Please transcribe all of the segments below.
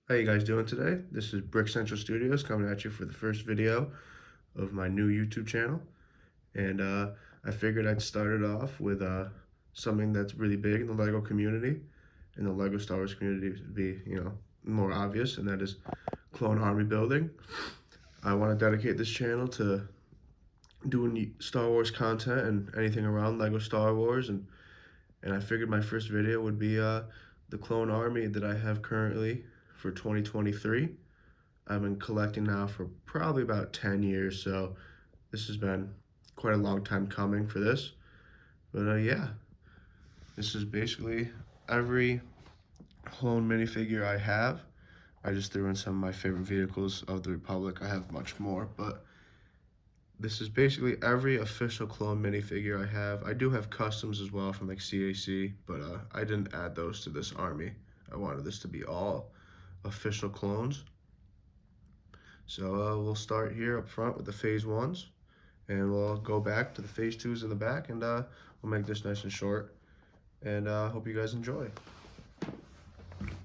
How you guys doing today? This is Brick Central Studios coming at you for the first video of my new YouTube channel. And I figured I'd start it off with something that's really big in the LEGO community, in the LEGO Star Wars community to be, more obvious, and that is clone army building. I want to dedicate this channel to doing Star Wars content and anything around LEGO Star Wars, and I figured my first video would be the clone army that I have currently for 2023. I've been collecting now for probably about 10 years, so this has been quite a long time coming for this. But yeah, this is basically every clone minifigure I have. I just threw in some of my favorite vehicles of the Republic. I have much more, but this is basically every official clone minifigure I have. I do have customs as well from like CAC, but I didn't add those to this army. I wanted this to be all official clones. So we'll start here up front with the phase ones, and we'll go back to the phase twos in the back, and we'll make this nice and short, and hope you guys enjoy.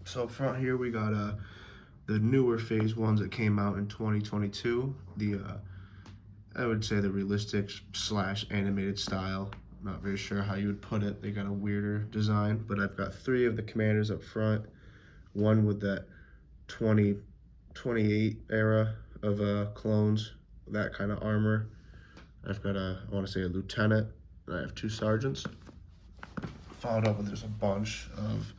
So up front here we got the newer phase ones that came out in 2022, the I would say the realistic slash animated style. I'm not very sure how you would put it. They got a weirder design, but I've got three of the commanders up front, one with that 2028 era of clones, that kind of armor. I've got I want to say a lieutenant, and I have two sergeants. Followed up with there's a bunch of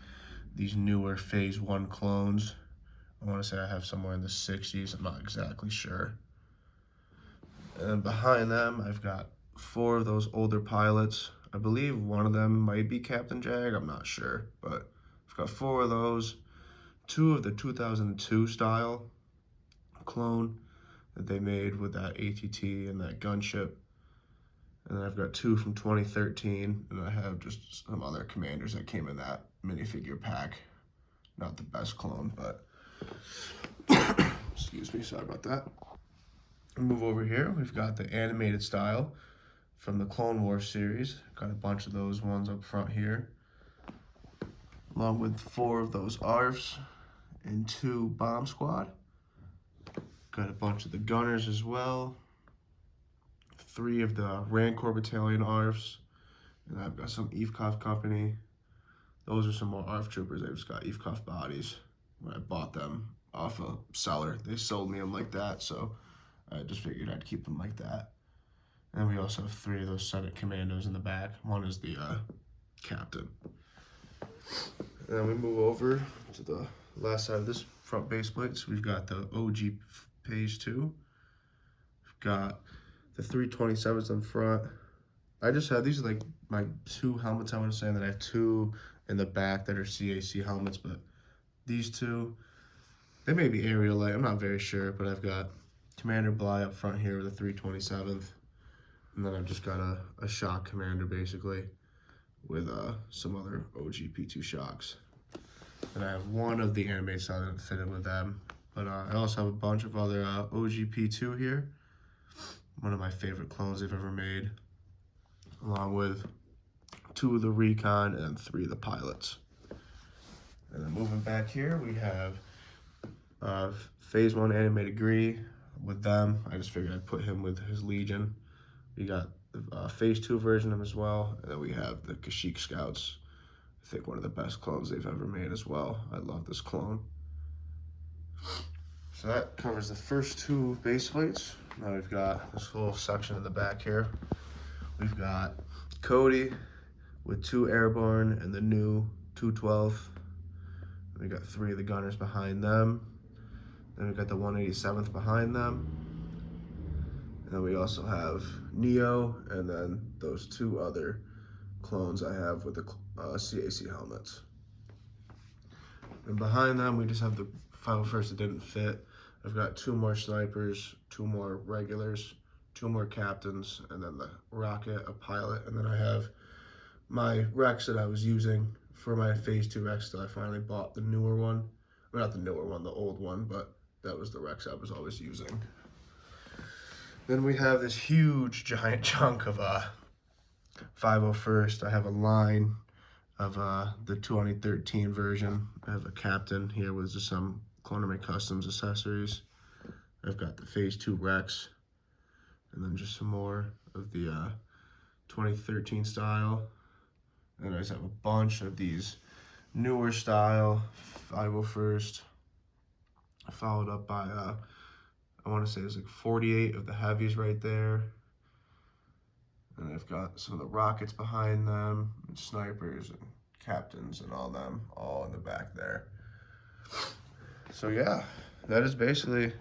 these newer phase one clones. I want to say I have somewhere in the 60s, I'm not exactly sure. And behind them, I've got four of those older pilots. I believe one of them might be Captain Jag, I'm not sure, but I've got four of those. Two of the 2002 style clone that they made with that ATT and that gunship. And then I've got two from 2013, and I have just some other commanders that came in that minifigure pack. Not the best clone, but excuse me, sorry about that. Move over here, we've got the animated style from the Clone Wars series. Got a bunch of those ones up front here, along with four of those ARFs and two Bomb Squad. Got a bunch of the Gunners as well, three of the Rancor Battalion ARFs, and I've got some EVCOF Company. Those are some more ARF troopers. I just got EVCOF bodies when I bought them off a seller. They sold me them like that, so I just figured I'd keep them like that. And we also have three of those Senate Commandos in the back. One is the captain. And then we move over to the last side of this front base plates. We've got the OG phase two. We've got the 327s in front. I just have, these are like my two helmets, I want to say, and then I have two in the back that are CAC helmets, but these two, they may be aerial light, I'm not very sure, but I've got Commander Bly up front here with the 327th, and then I've just got a shock commander basically with some other OG P2 shocks. And I have one of the animated style that fitted with them, but I also have a bunch of other OG P2 here, one of my favorite clones they've ever made, along with two of the recon and three of the pilots. And then moving back here, we have phase one animated Gree with them. I just figured I'd put him with his Legion. We got the phase two version of him as well, and then we have the Kashyyyk Scouts. I think one of the best clones they've ever made as well. I love this clone. So that covers the first two base plates. Now we've got this whole section in the back here. We've got Cody with two Airborne and the new 212. We got three of the Gunners behind them. Then we got the 187th behind them. And then we also have Neo, and then those two other clones I have with the CAC helmets. And behind them, we just have the 501st that didn't fit. I've got two more snipers, two more regulars, two more captains, and then the rocket, a pilot, and then I have my Rex that I was using for my phase two Rex that I finally bought the newer one. Well, not the newer one, the old one, but that was the Rex I was always using. Then we have this huge giant chunk of 501st. I have a line of the 2013 version. I have a captain here with just some Clone Army Customs accessories. I've got the Phase 2 Rex, and then just some more of the 2013 style. And I just have a bunch of these newer style 501st, followed up by I want to say there's like 48 of the heavies right there. And I've got some of the rockets behind them, and snipers and captains and all them, all in the back there. So yeah, that is basically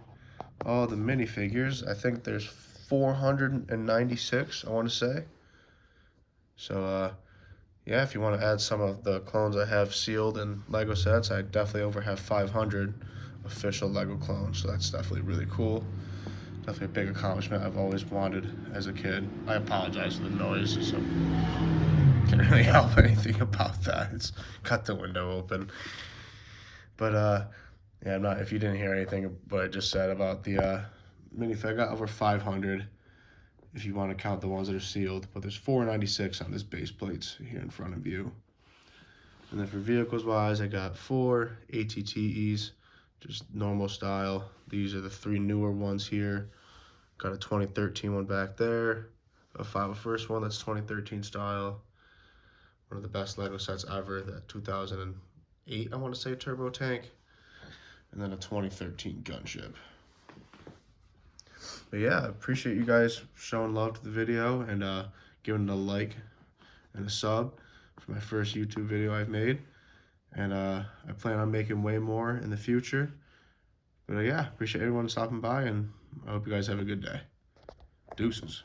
all the minifigures. I think there's 496, I want to say. So yeah, if you want to add some of the clones I have sealed in Lego sets, I definitely over have 500 official Lego clones. So that's definitely really cool. Definitely a big accomplishment I've always wanted as a kid. I apologize for the noise, so can't really help anything about that. It's cut the window open. But yeah, I'm not. If you didn't hear anything what I just said about the minifig, I got over 500. If you want to count the ones that are sealed, but there's 496 on this base plates here in front of you. And then for vehicles wise, I got 4 ATTEs, just normal style. These are the 3 newer ones here. Got a 2013 one back there, a 501st one that's 2013 style. One of the best Lego sets ever, that 2008, I want to say, turbo tank. And then a 2013 gunship. But yeah, I appreciate you guys showing love to the video and giving it a like and a sub for my first YouTube video I've made. And I plan on making way more in the future. But yeah, appreciate everyone stopping by, and I hope you guys have a good day. Deuces.